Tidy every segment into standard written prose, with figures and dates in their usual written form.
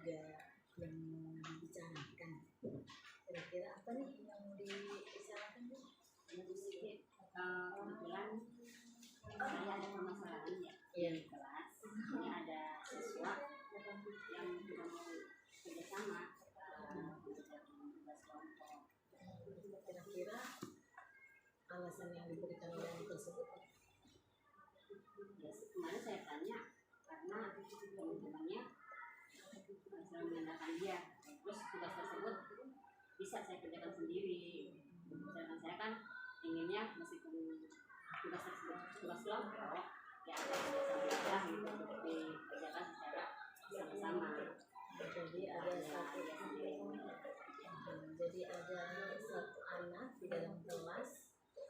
ada yang dibicarakan. Kira-kira apa nih yang dibicarakan nih? Kebetulan saya ada permasalahan ya di kelas. Ini ada siswa yang tidak mau kerjasama untuk tugas kelompok. Kira-kira alasan yang diberikan oleh anak tersebut? Ya, kemarin saya tanya karena teman-temannya selalu mengandalkan dia. Terus tugas tersebut bisa saya kerjakan sendiri. Sedangkan saya kan inginnya meskipun tugas tersebut tugas kelompok ya ada gitu untuk dikerjakan secara sama-sama. Jadi ada satu anak di dalam kelas,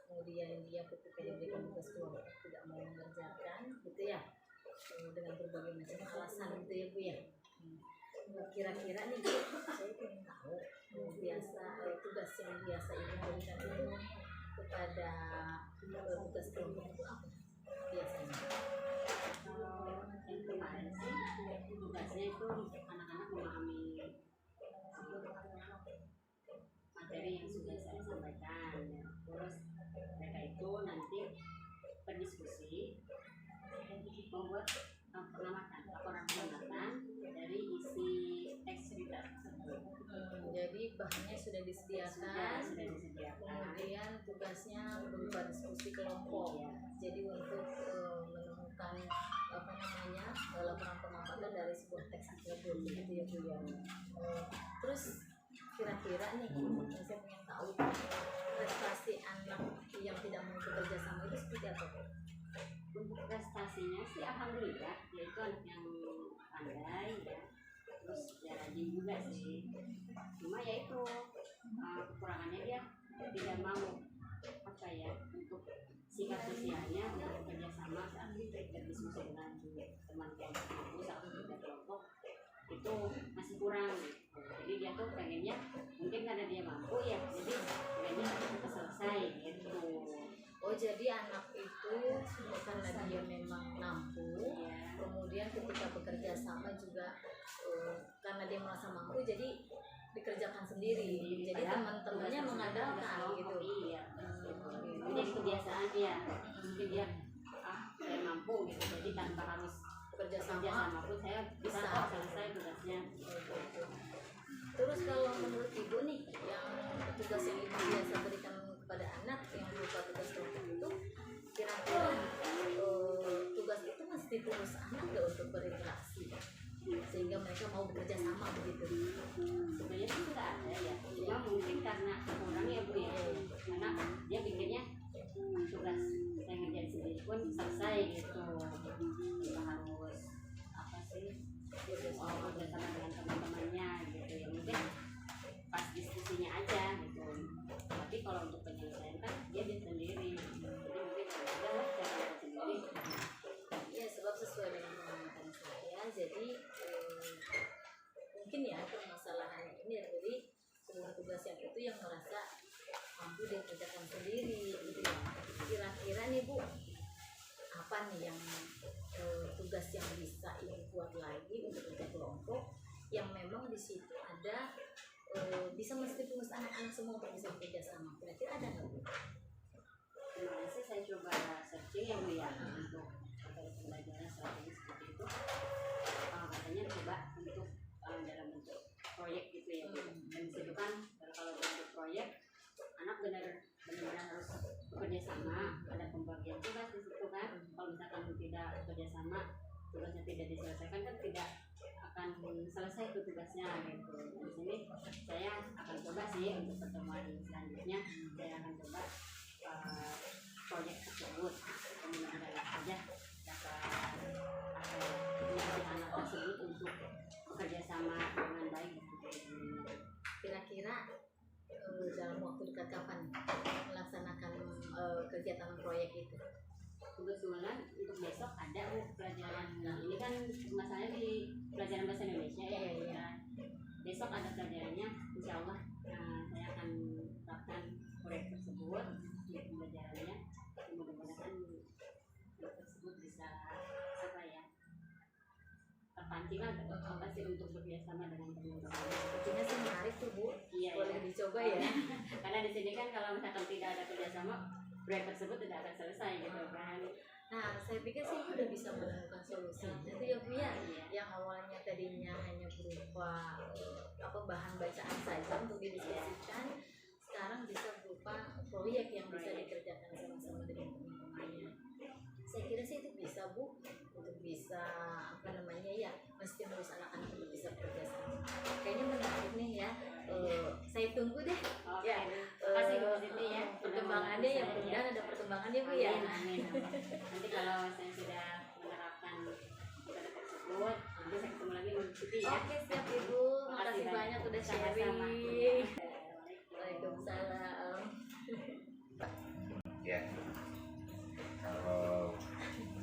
kemudian dia ketika diberikan tugas kelompok tidak mau mengerjakan, gitu ya, dengan berbagai macam alasan, gitu ya Bu ya. Kira-kira nih Bu, saya ingin tahu tugas yang biasa Ibu berikan itu kepada tugas kelompok itu apa biasanya? Yang kemarin sih tugasnya itu anak-anak memahami materi yang sudah saya sampaikan ya. Terus mereka itu nanti berdiskusi membuat laporan pengamatan dari isi teks cerita tersebut. Jadi bahannya sudah disediakan, kemudian tugasnya berupa diskusi kelompok. Jadi untuk menemukan laporan pengamatan dari sebuah teks tersebut, gitu ya Bu ya. Terus kira-kira nih, saya ingin tahu prestasi anak yang tidak mau bekerja sama itu seperti apa Bu? Untuk prestasinya sih alhamdulillah dia itu anak yang pandai ya, terus ya rajin juga sih. Cuma ya itu kekurangannya dia tidak mau untuk sikap sosialnya untuk bekerja sama saat berdiskusi dengan teman kelompok saat bekerja kelompok itu masih kurang. Jadi dia tuh pengennya mungkin karena dia mampu ya, jadi pengennya cepat selesai gitu. Oh, jadi anak itu karena dia memang mampu, ya. Kemudian ketika bekerja sama juga karena dia merasa mampu, jadi dikerjakan sendiri. Jadi teman-temannya mengandalkan gitu. Iya. Jadi kebiasaan dia, mungkin dia saya mampu gitu. Jadi tanpa harus bekerja sama pun saya bisa selesai tugasnya. Terus kalau menurut Ibu nih, yang tugas yang Ibu biasa berikan kepada anak yang berupa tugas kelompok itu, kira-kira tugas itu mesti terus anak gak untuk berinteraksi sehingga mereka mau bekerja sama begitu? Sebenarnya itu nggak ada ya, cuma mungkin karena kurang ya Bu ya, karena dia pikirnya tugas saya ngerjain sendiri pun selesai gitu, nggak harus apa sih kerja sama dengan teman-temannya gitu ya, mungkin pas diskusinya aja gitu. Tapi kalau untuk penyelesaian kan dia sendiri, jadi mungkin ada lah cara sendiri. Ya, sebab sesuai dengan pengalaman saya, jadi mungkin ya permasalahan ini dari sebuah tugas yang itu yang merasa mampu dia kerjakan sendiri gitu ya. Kira-kira nih Bu, apa nih yang tugas yang bisa Ibu buat lagi untuk kerja kelompok yang memang di situ ada bisa meskipun anak-anak semua bisa bekerja sama, kira-kira ada nggak Bu? Kemarin sih saya coba searching ya Bu ya untuk pembelajaran strategi seperti itu. Katanya coba untuk dalam bentuk proyek gitu ya Bu. Dan disitu kan kalau bentuk proyek anak benar-benar harus bekerja sama, ada pembagian tugas di situ kan. Kalau misalkan tidak bekerja sama, tugasnya tidak diselesaikan kan tidak akan selesai itu tugasnya gitu. Di sini saya akan coba sih untuk pertemuan selanjutnya, saya akan coba proyek tersebut, kemudian aja dapat anak tersebut untuk bekerja sama dengan baik. Kira-kira dalam waktu dekat kapan melaksanakan kegiatan proyek itu? Kebetulan untuk besok ada pelajaran, ini kan masalahnya di pelajaran bahasa Indonesia ya. Besok ada pelajarannya, insya Allah saya akan terapkan proyek tersebut di pembelajarannya. Mudah-mudahan tersebut bisa terpancing lah apa sih untuk bekerjasama dengan teman-teman. Sepertinya sih menarik tuh Bu, Iya, boleh iya. dicoba ya. Karena di sini kan kalau misalkan tidak ada kerjasama, proyek tersebut tidak akan selesai gitu kan. Nah, saya pikir sih udah bisa menemukan solusi. Nanti ya Bu ya, Iya. yang awalnya tadinya hanya berupa apa bahan bacaan saja untuk didiskusikan, sekarang bisa berupa proyek yang bisa dikerjakan sama-sama dengan teman-temannya. Saya kira sih itu bisa Bu, untuk bisa apa namanya ya, menstimulus anak-anak untuk bisa bekerja sama. Kayaknya menarik nih ya. Saya tunggu deh. Oke, Ya, terima kasih Bu Siti ya. perkembangannya ya, mudah-mudahan ada perkembangannya Bu ya. Amin, amin, amin. Nanti kalau saya sudah menerapkan metode tersebut, nanti saya ketemu lagi Bu Siti ya. Oke, siap Ibu. Makasih banyak udah Sama-sama. sharing. Waalaikumsalam. Ya, kalau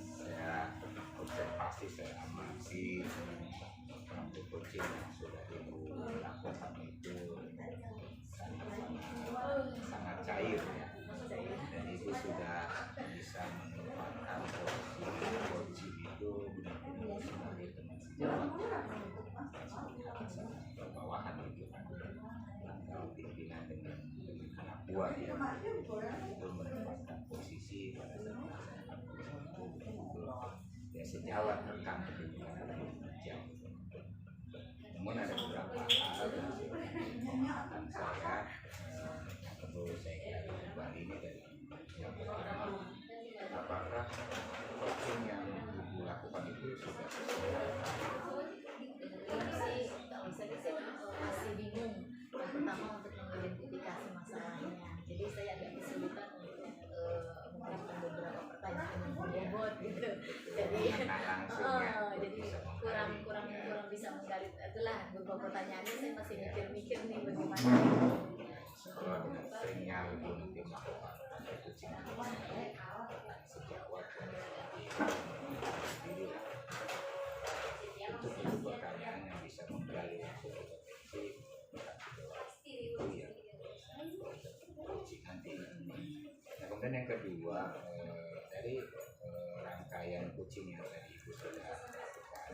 saya observasi, saya amati untuk coaching yang sudah ibu lakukan itu sangat cair ya, dan ibu sudah bisa menempatkan posisi coaching itu benar-benar sebagai teman sejawat sebagai bawahan gitu kan, atau pimpinan dengan anak buah ya, itu menempatkan posisi pada saat melaksanakan posisi itu betul-betul ya sejawat rekan dengan kerja. Namun ada beberapa hal yang pengalaman saya yang perlu saya kira kembali ini dari yang pertama, apakah coaching yang ibu lakukan itu sudah sesuai? Ini sih kalau saya sih masih bingung. Yang pertama untuk mengidentifikasi masalahnya. Jadi saya agak kesulitan untuk memberikan beberapa pertanyaan yang berbobot gitu. Jadi langsung ya, jadi kurang bisa menggali. Itulah beberapa pertanyaannya saya masih mikir-mikir nih bagaimana. Kalau dengan seringnya ibu nanti melakukan coaching sejawat untuk itu pertanyaan yang bisa menggali unsur potensi itu ya coaching nanti. Nah, kemudian yang kedua, dari rangkaian coaching yang tadi ibu sudah lakukan,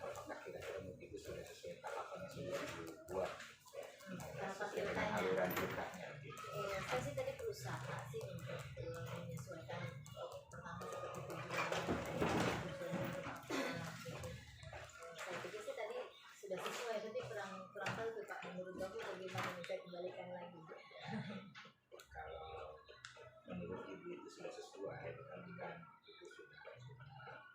apakah kira-kira menurut ibu sudah sesuai tahapan yang sudah ibu buat, sesuai dengan aliran ceritanya gitu? Saya sih tadi berusaha sih untuk menyesuaikan pertama seperti tujuan saya pikir sih tadi sudah sesuai, tapi kurang tahu tuh Pak, menurut Bapak bagaimana, bisa kembalikan lagi. Kalau menurut ibu itu sudah sesuai, berarti kan ibu sudah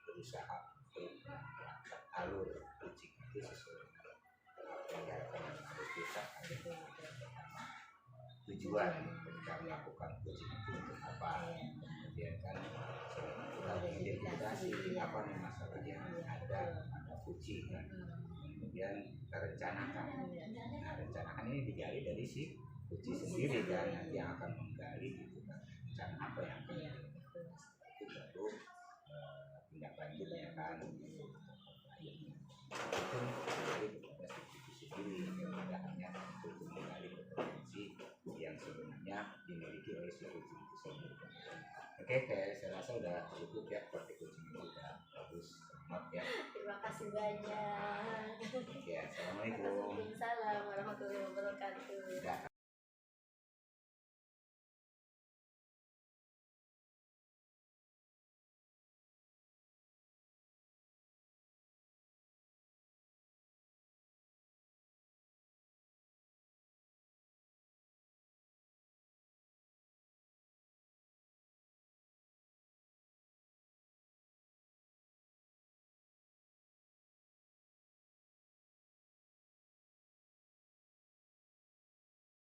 berusaha untuk mengangkat alur coaching itu sesuai dengan apa yang diharapkan dan harus diusahakan. Tujuan ketika melakukan coaching itu untuk apa? Kemudian kan kita mengidentifikasi apa nih masalah yang ada pada coaching kan. Kemudian kita rencanakan. Nah, rencanakan ini digali dari si coaching sendiri kan, nanti yang akan menggali gitu kan, rencana apa yang akan dilakukan. Itu baru tindak lanjutnya kan. Itu dari kepada si sendiri, tidak hanya untuk menggali kompetensi yang sebenarnya dimiliki oleh si coaching itu sendiri. Oke, saya rasa udah cukup ya, praktik coaching itu udah bagus, selamat ya. Terima kasih banyak. Ya, assalamualaikum. Waalaikumsalam warahmatullahi wabarakatuh. Ya.